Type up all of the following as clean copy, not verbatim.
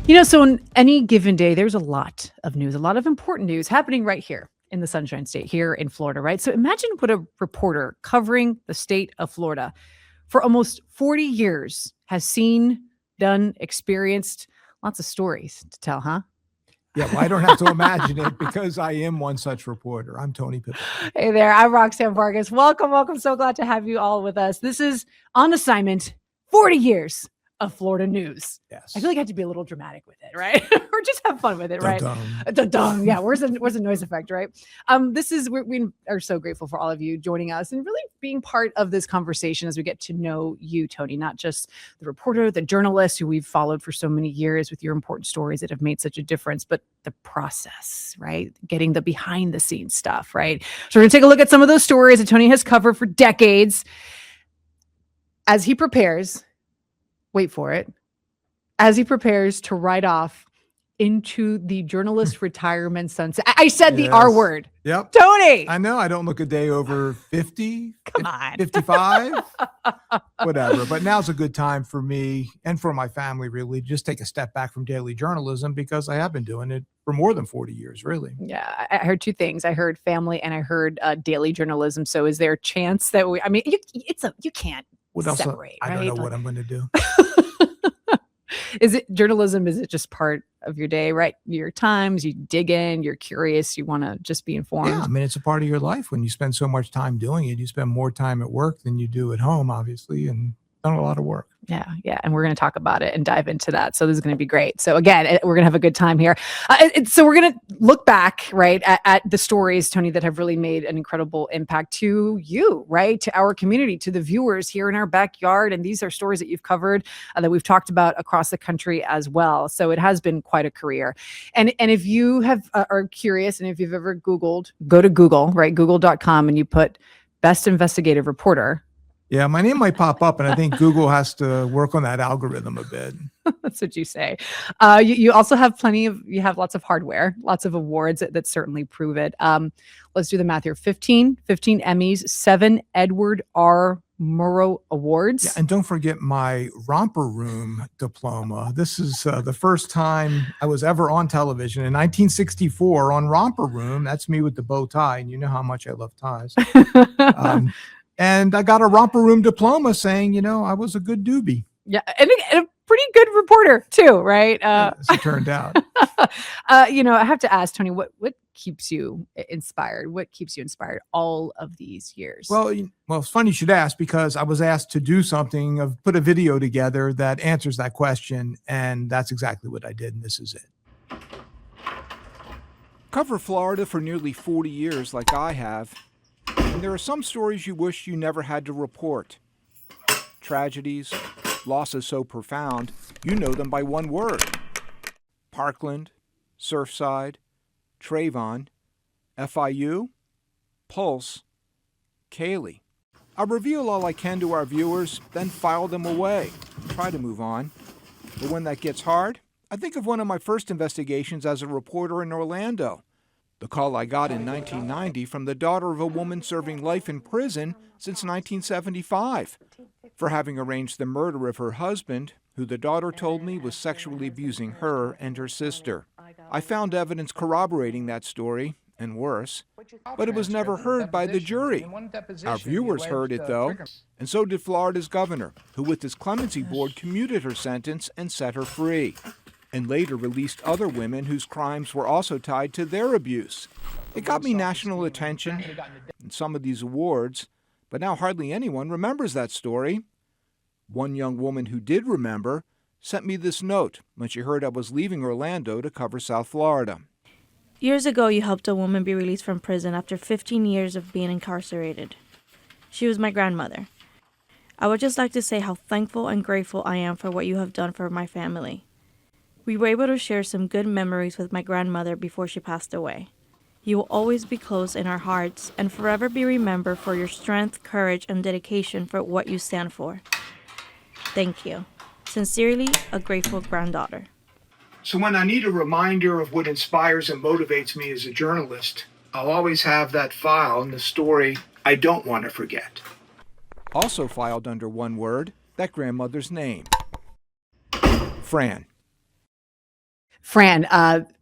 So on any given day, there's a lot of news, a lot of important news happening right here in the Sunshine State, here in Florida, right? So imagine what a reporter covering the state of Florida for almost 40 years has seen, done, experienced. Lots of stories to tell, huh? Yeah, well, I don't have to imagine it because I am one such reporter. I'm Tony Pipitone. Hey there, I'm Roxanne Vargas. Welcome, welcome. So glad to have you all with us. This is On Assignment, 40 years of Florida news. Yes. I feel like I have to be a little dramatic with it, right? Or just have fun with it, right? Dun-dun. Dun-dun. Yeah, where's the noise effect, right? We are so grateful for all of you joining us and really being part of this conversation as we get to know you, Tony, not just the reporter, the journalist who we've followed for so many years with your important stories that have made such a difference, but the process, right? Getting the behind the scenes stuff, right? So we're going to take a look at some of those stories that Tony has covered for decades as he prepares, wait for it, as he prepares to ride off into the journalist retirement sunset. I said the R word. Yep. Tony. I know. I don't look a day over 50, Come on. 55, whatever. But now's a good time for me and for my family, really, just take a step back from daily journalism because I have been doing it for more than 40 years, really. Yeah, I heard two things. I heard family and I heard daily journalism. So is there a chance that you can't separate, I right? don't know what I'm going to do. Is it journalism? Is it just part of your day, right? New York Times, you dig in, you're curious, you want to just be informed. Yeah, I mean, it's a part of your life when you spend so much time doing it. You spend more time at work than you do at home, obviously, and done a lot of work. Yeah. And we're going to talk about it and dive into that. So this is going to be great. So again, we're going to have a good time here. So we're going to look back, right, at the stories, Tony, that have really made an incredible impact to you, right, to our community, to the viewers here in our backyard. And these are stories that you've covered that we've talked about across the country as well. So it has been quite a career. And if you are curious and if you've ever Googled, go to Google, right, google.com, and you put best investigative reporter. Yeah, my name might pop up, and I think Google has to work on that algorithm a bit. That's what you say. You also have you have lots of hardware, lots of awards that certainly prove it. Let's do the math here. 15 Emmys, 7 Edward R. Murrow Awards. Yeah, and don't forget my romper room diploma. This is the first time I was ever on television in 1964 on Romper Room. That's me with the bow tie, and you know how much I love ties. And I got a romper room diploma saying, I was a good doobie. Yeah, and a pretty good reporter too, right? As it turned out. I have to ask, Tony, what keeps you inspired? What keeps you inspired all of these years? Well, it's funny you should ask because I was asked to do something, put a video together that answers that question, and that's exactly what I did, and this is it. Cover Florida for nearly 40 years like I have. And there are some stories you wish you never had to report. Tragedies, losses so profound, you know them by one word. Parkland, Surfside, Trayvon, FIU, Pulse, Kaylee. I'll reveal all I can to our viewers, then file them away. Try to move on. But when that gets hard, I think of one of my first investigations as a reporter in Orlando. The call I got in 1990 from the daughter of a woman serving life in prison since 1975 for having arranged the murder of her husband, who the daughter told me was sexually abusing her and her sister. I found evidence corroborating that story, and worse, but it was never heard by the jury. Our viewers heard it, though, and so did Florida's governor, who with his clemency board commuted her sentence and set her free, and later released other women whose crimes were also tied to their abuse. It got me national attention and some of these awards, but now hardly anyone remembers that story. One young woman who did remember sent me this note when she heard I was leaving Orlando to cover South Florida. Years ago, you helped a woman be released from prison after 15 years of being incarcerated. She was my grandmother. I would just like to say how thankful and grateful I am for what you have done for my family. We were able to share some good memories with my grandmother before she passed away. You will always be close in our hearts and forever be remembered for your strength, courage, and dedication for what you stand for. Thank you. Sincerely, a grateful granddaughter. So when I need a reminder of what inspires and motivates me as a journalist, I'll always have that file and the story I don't want to forget. Also filed under one word, that grandmother's name. Fran. Fran,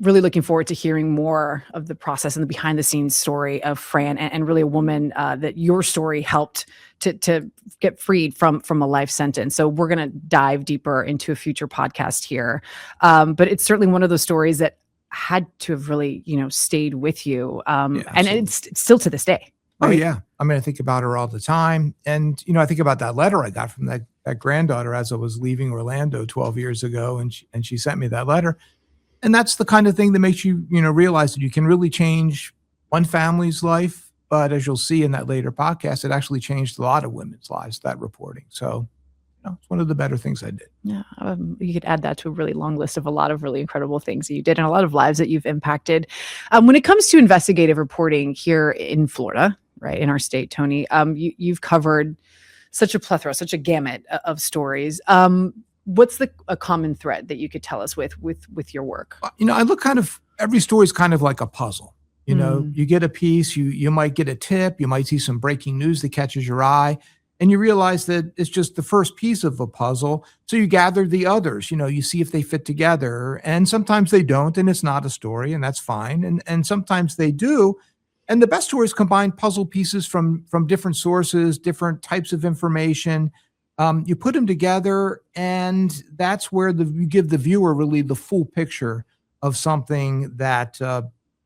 really looking forward to hearing more of the process and the behind the scenes story of Fran, and really a woman that your story helped to get freed from a life sentence. So we're going to dive deeper into a future podcast here. But it's certainly one of those stories that had to have really, stayed with you. And it's still to this day. Right? Oh, Right? yeah. I mean, I think about her all the time. And, I think about that letter I got from that granddaughter as I was leaving Orlando 12 years ago. And she sent me that letter. And that's the kind of thing that makes you, realize that you can really change one family's life. But as you'll see in that later podcast, it actually changed a lot of women's lives, that reporting. So, it's one of the better things I did. Yeah, you could add that to a really long list of a lot of really incredible things that you did and a lot of lives that you've impacted. When it comes to investigative reporting here in Florida, right, in our state, Tony, you've covered such a plethora, such a gamut of stories. What's a common thread that you could tell us with your work? I look every story is kind of like a puzzle. You get a piece, you might get a tip, you might see some breaking news that catches your eye, and you realize that it's just the first piece of a puzzle. So you gather the others, you see if they fit together, and sometimes they don't, and it's not a story, and that's fine. And sometimes they do. And the best stories combine puzzle pieces from different sources, different types of information. You put them together, and that's where you give the viewer really the full picture of something that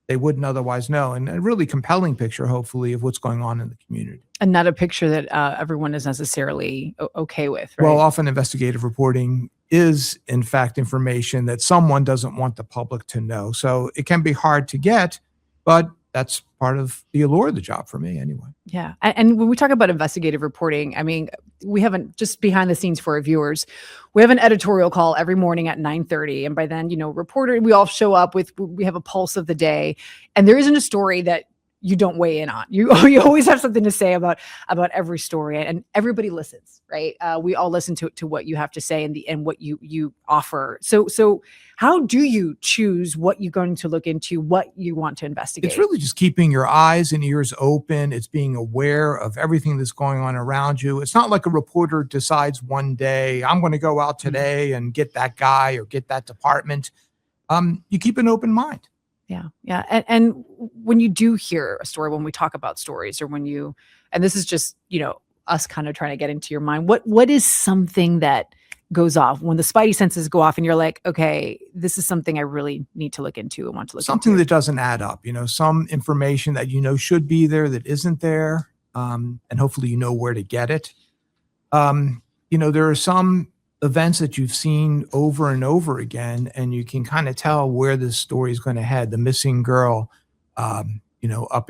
they wouldn't otherwise know, and a really compelling picture, hopefully, of what's going on in the community. And not a picture that everyone is necessarily okay with, right? Well, often investigative reporting is, in fact, information that someone doesn't want the public to know. So it can be hard to get, but that's part of the allure of the job for me anyway. Yeah. And when we talk about investigative reporting, I mean, we haven't, just behind the scenes for our viewers, we have an editorial call every morning at 9:30. And by then, reporter, we all show up we have a pulse of the day, and there isn't a story that you don't weigh in on. You always have something to say about every story, and everybody listens, right? We all listen to what you have to say and what you offer. So how do you choose what you're going to look into, what you want to investigate? It's really just keeping your eyes and ears open. It's being aware of everything that's going on around you. It's not like a reporter decides one day, I'm going to go out today and get that guy or get that department. You keep an open mind. Yeah. Yeah. And when you do hear a story, when we talk about stories, or and this is just, us kind of trying to get into your mind, what is something that goes off when the spidey senses go off and you're like, okay, this is something I really need to look into and want to look something into? That doesn't add up, some information that should be there that isn't there. And hopefully where to get it. There are some events that you've seen over and over again, and you can kind of tell where this story is going to head. The missing girl, up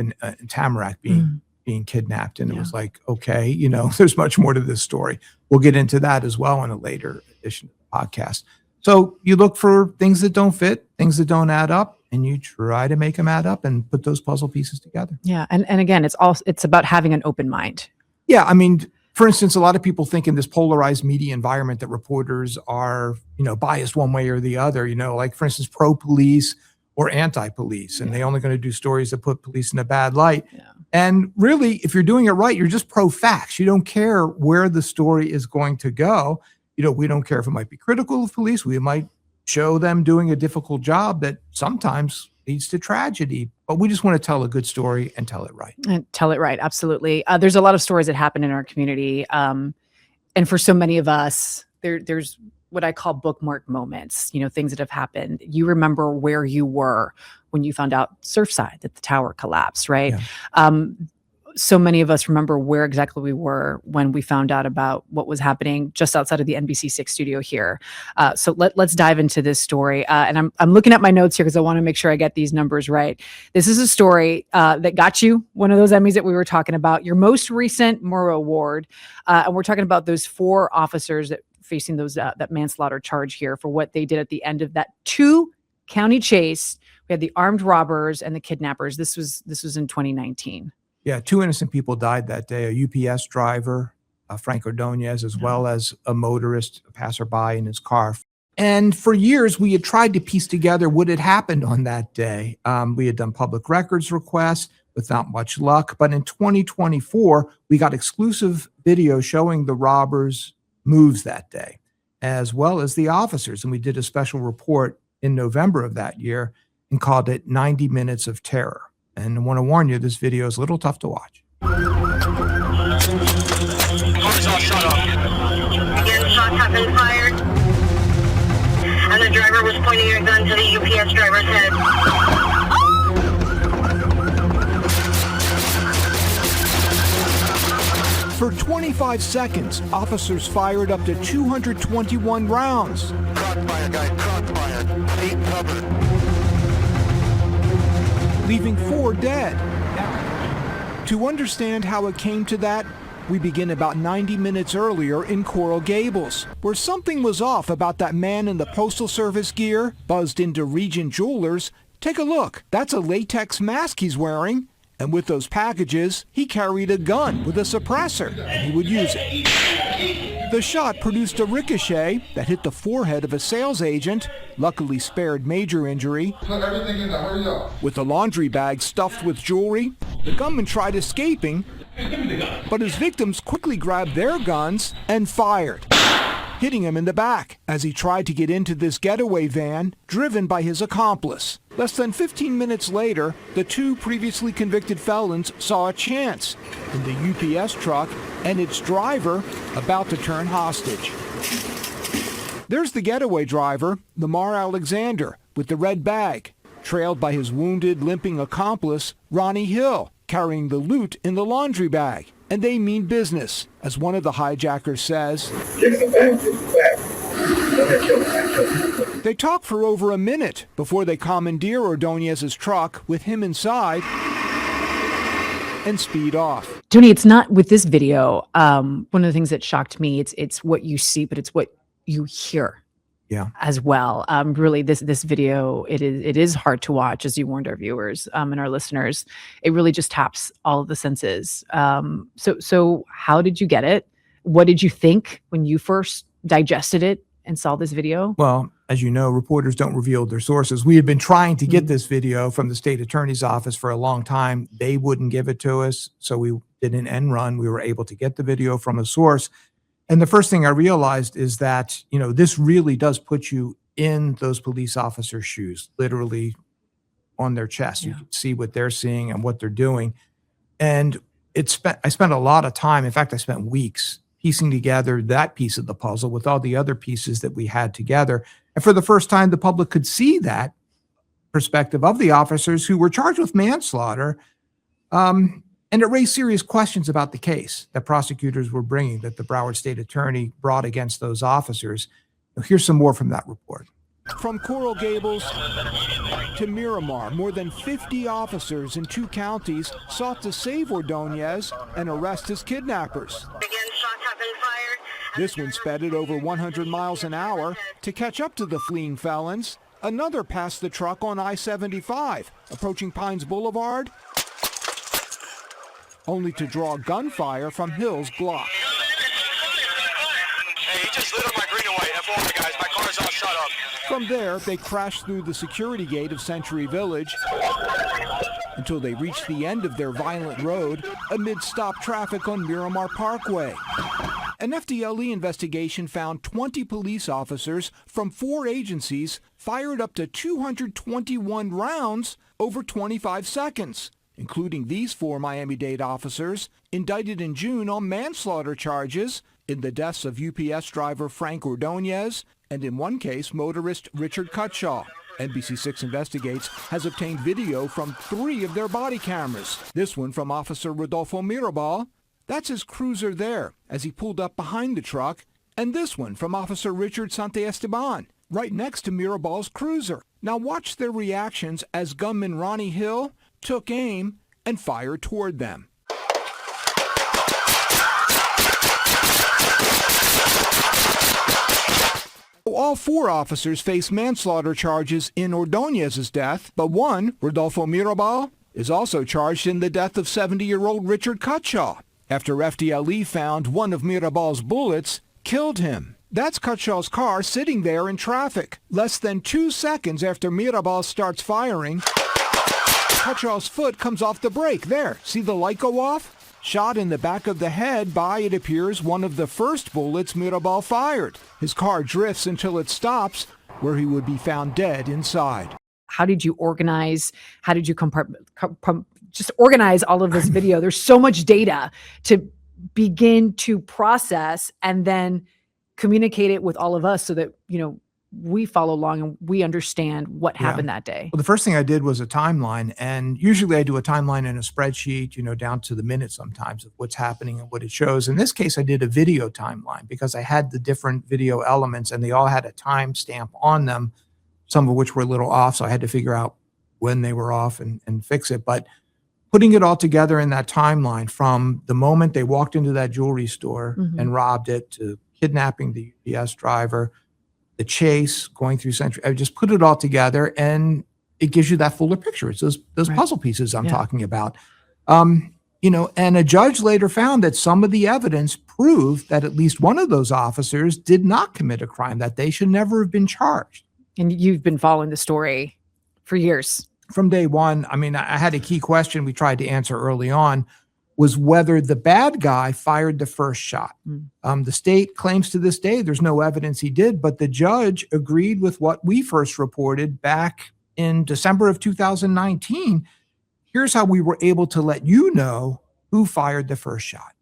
in Tamarack being kidnapped. And it was like, okay, there's much more to this story. We'll get into that as well in a later edition of the podcast. So you look for things that don't fit, things that don't add up, and you try to make them add up and put those puzzle pieces together. Yeah. And again, it's about having an open mind. Yeah. I mean, for instance, a lot of people think in this polarized media environment that reporters are, biased one way or the other, like, for instance, pro-police or anti-police, and they're only going to do stories that put police in a bad light. Yeah. And really, if you're doing it right, you're just pro-facts. You don't care where the story is going to go. We don't care if it might be critical of police. We might show them doing a difficult job that sometimes leads to tragedy, but we just want to tell a good story and tell it right. And tell it right. Absolutely. There's a lot of stories that happen in our community. And for so many of us, there's what I call bookmark moments, things that have happened. You remember where you were when you found out Surfside, that the tower collapsed, right? Yeah. So many of us remember where exactly we were when we found out about what was happening just outside of the NBC6 studio here. So let's dive into this story. And I'm looking at my notes here because I want to make sure I get these numbers right. This is a story that got you one of those Emmys that we were talking about, your most recent Murrow Award. And we're talking about those 4 officers that facing that manslaughter charge here for what they did at the end of that 2-county chase. We had the armed robbers and the kidnappers. This was in 2019. Yeah, 2 innocent people died that day, a UPS driver, Frank Ordonez, as well as a motorist, a passerby in his car. And for years, we had tried to piece together what had happened on that day. We had done public records requests without much luck. But in 2024, we got exclusive video showing the robbers' moves that day, as well as the officers. And we did a special report in November of that year and called it 90 Minutes of Terror. And I want to warn you, this video is a little tough to watch. Cars all shut up. Again, shots have been fired. And the driver was pointing a gun to the UPS driver's head. For 25 seconds, officers fired up to 221 rounds. Crossfire, guys, crossfire. Take cover. Leaving 4 dead. To understand how it came to that, we begin about 90 minutes earlier in Coral Gables, where something was off about that man in the Postal Service gear, buzzed into Regent Jewelers. Take a look. That's a latex mask he's wearing. And with those packages, he carried a gun with a suppressor, and he would use it. The shot produced a ricochet that hit the forehead of a sales agent, luckily spared major injury. Put everything in there, hurry up. With a laundry bag stuffed with jewelry, the gunman tried escaping, but his victims quickly grabbed their guns and fired, hitting him in the back as he tried to get into this getaway van driven by his accomplice. Less than 15 minutes later, the 2 previously convicted felons saw a chance in the UPS truck and its driver about to turn hostage. There's the getaway driver, Lamar Alexander, with the red bag, trailed by his wounded, limping accomplice, Ronnie Hill, carrying the loot in the laundry bag. And they mean business, as one of the hijackers says. They talk for over a minute before they commandeer Ordonez's truck with him inside and speed off. Tony, it's not with this video. One of the things that shocked me, it's what you see, but it's what you hear. Yeah. As well. Really, this video, it is hard to watch, as you warned our viewers and our listeners. It really just taps all of the senses. So how did you get it? What did you think when you first digested it and saw this video? Well, as you know, reporters don't reveal their sources. We had been trying to get this video from the state attorney's office for a long time. They wouldn't give it to us. So we did an end run. We were able to get the video from a source. And the first thing I realized is that, this really does put you in those police officers' shoes, literally on their chest. Yeah. You can see what they're seeing and what they're doing. And I spent a lot of time. In fact, I spent weeks piecing together that piece of the puzzle with all the other pieces that we had together. And for the first time, the public could see that perspective of the officers who were charged with manslaughter. And it raised serious questions about the case that prosecutors were bringing, that the Broward State Attorney brought against those officers. Here's some more from that report. From Coral Gables to Miramar, more than 50 officers in 2 counties sought to save Ordonez and arrest his kidnappers. Again, shots have been fired. This one sped at over 100 miles an hour to catch up to the fleeing felons. Another passed the truck on I-75, approaching Pines Boulevard, only to draw gunfire from Hill's Glock. Hey, he just lit up my green and white. FYI, guys, my car's all shut up. From there, they crashed through the security gate of Century Village until they reached the end of their violent road amid stopped traffic on Miramar Parkway. An FDLE investigation found 20 police officers from 4 agencies fired up to 221 rounds over 25 seconds. Including these 4 Miami-Dade officers indicted in June on manslaughter charges in the deaths of UPS driver Frank Ordonez and in one case motorist Richard Cutshaw. NBC6 Investigates has obtained video from 3 of their body cameras. This one from Officer Rodolfo Mirabal. That's his cruiser there as he pulled up behind the truck. And this one from Officer Richard Santiesteban, right next to Mirabal's cruiser. Now watch their reactions as gunman Ronnie Hill took aim and fired toward them. All 4 officers face manslaughter charges in Ordonez's death, but one, Rodolfo Mirabal, is also charged in the death of 70-year-old Richard Cutshaw, after FDLE found one of Mirabal's bullets killed him. That's Cutshaw's car sitting there in traffic. Less than 2 seconds after Mirabal starts firing, Cutshaw's foot comes off the brake. There, see the light go off? Shot in the back of the head by, it appears, one of the first bullets Mirabal fired. His car drifts until it stops, where he would be found dead inside. How did you organize? How did you just organize all of this video? There's so much data to begin to process and then communicate it with all of us so that, we follow along and we understand what happened that day. Well, the first thing I did was a timeline, and usually I do a timeline in a spreadsheet, down to the minute sometimes of what's happening and what it shows. In this case, I did a video timeline because I had the different video elements and they all had a timestamp on them, some of which were a little off. So I had to figure out when they were off and fix it. But putting it all together in that timeline from the moment they walked into that jewelry store and robbed it to kidnapping the UPS driver, the chase, going through Century, I just put it all together and it gives you that fuller picture. It's those puzzle pieces I'm talking about. And a judge later found that some of the evidence proved that at least one of those officers did not commit a crime, that they should never have been charged. And you've been following the story for years. From day one. I mean, I had a key question we tried to answer early on, was whether the bad guy fired the first shot. The state claims to this day there's no evidence he did, but the judge agreed with what we first reported back in December of 2019. Here's how we were able to let you know who fired the first shot.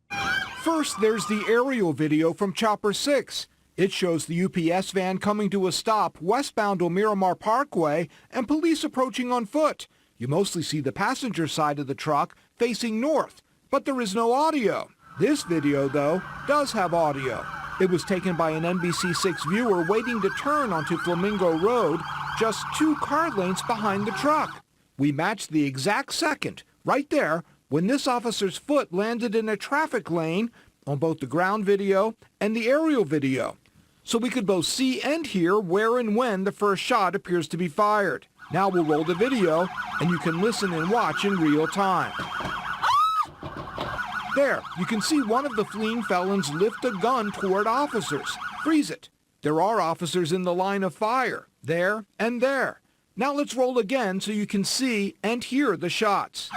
First, there's the aerial video from Chopper 6. It shows the UPS van coming to a stop westbound on Miramar Parkway and police approaching on foot. You mostly see the passenger side of the truck facing north, but there is no audio. This video, though, does have audio. It was taken by an NBC6 viewer waiting to turn onto Flamingo Road, just 2 car lengths behind the truck. We matched the exact second, right there, when this officer's foot landed in a traffic lane on both the ground video and the aerial video. So we could both see and hear where and when the first shot appears to be fired. Now we'll roll the video, and you can listen and watch in real time. There, you can see one of the fleeing felons lift a gun toward officers. Freeze it. There are officers in the line of fire, there and there. Now let's roll again so you can see and hear the shots.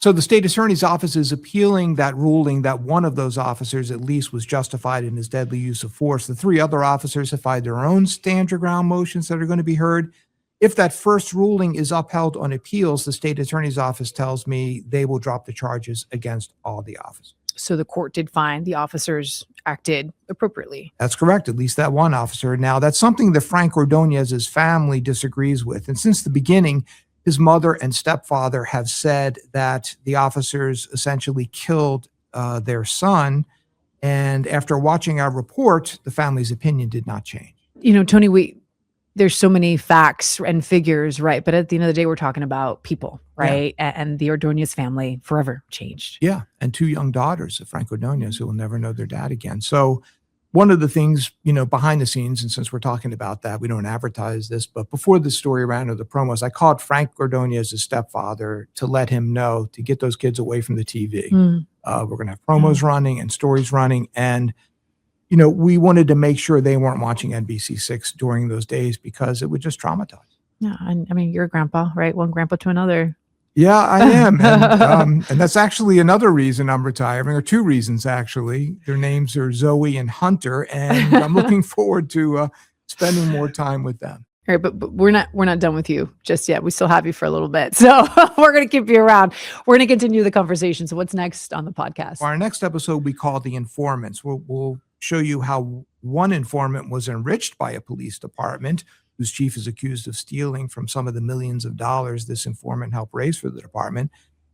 So the state attorney's office is appealing that ruling that one of those officers at least was justified in his deadly use of force. The 3 other officers have filed their own stand your ground motions that are going to be heard. If that first ruling is upheld on appeals, the state attorney's office tells me they will drop the charges against all the officers. So the court did find the officers acted appropriately. That's correct, at least that one officer. Now, that's something that Frank Ordonez's family disagrees with. And since the beginning, his mother and stepfather have said that the officers essentially killed their son. And after watching our report, the family's opinion did not change. Tony, there's so many facts and figures, right? But at the end of the day, we're talking about people, right? Yeah. And the Ordonez family forever changed. Yeah. And 2 young daughters of Frank Ordonez who will never know their dad again. So one of the things, behind the scenes, and since we're talking about that, we don't advertise this, but before the story ran or the promos, I called Frank Ordonez's stepfather to let him know to get those kids away from the TV. We're going to have promos running and stories running. And we wanted to make sure they weren't watching NBC6 during those days because it would just traumatize. Yeah. And I mean, you're a grandpa, right? One grandpa to another. Yeah, I am. And that's actually another reason I'm retiring, or 2 reasons, actually. Their names are Zoe and Hunter, and I'm looking forward to spending more time with them. All right, but we're not done with you just yet. We still have you for a little bit. So we're going to keep you around. We're going to continue the conversation. So what's next on the podcast? Our next episode we call The Informants. We'll show you how one informant was enriched by a police department whose chief is accused of stealing from some of the millions of dollars this informant helped raise for the department,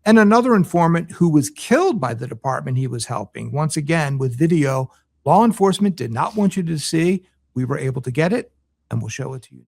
and another informant who was killed by the department he was helping. Once again, with video law enforcement did not want you to see. We were able to get it, and we'll show it to you.